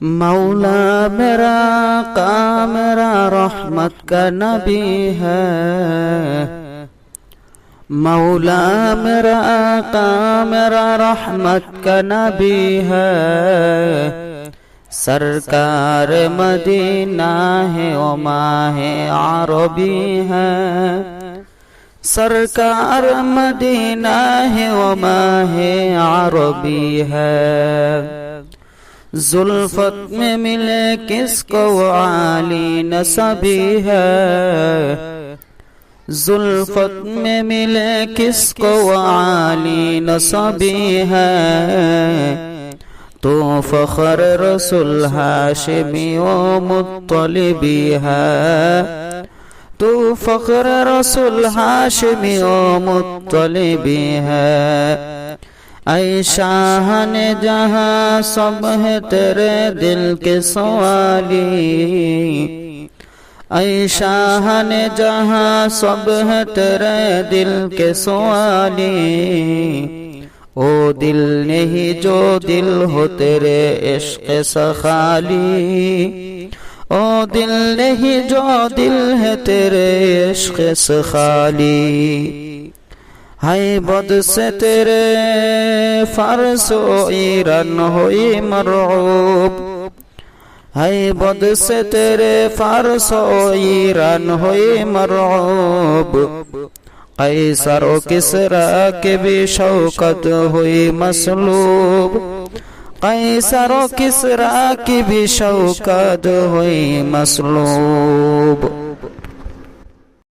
مولا میرا آقا میرا رحمت کا نبی ہے، مولا میرا آقا میرا رحمت کا نبی ہے، سرکار مدینہ ہے و ماہ عربی ہے، سرکار مدینہ ہے و ماہ عربی ہے، زلفت میں ملے کس کو عالی نسبی ہے، زلفت میں ملے کس کو عالی نسبی ہے، تو فخر رسول ہاشمی و مطلبی ہے، تو فخر رسول ہاشمی و مطلبی ہے، اے شاہن جہاں سب ہے تیرے دل کے سوالی، اے شاہن جہاں سب ہے تیرے دل کے سوالی، او دل نہیں جو دل ہو تیرے عشق سخالی، او دل نہیں جو دل ہے تیرے عشق سخالی، ہے بد سے تیرے فارس و ایران ہوئی مرعوب، ہے بد سے تیرے فارس و ایران ہوئی مرعوب، قیصر و کسریٰ کی بھی شوکت ہوئی مسلوب، قیصر و کسریٰ کی بھی شوکت ہوئی مسلوب،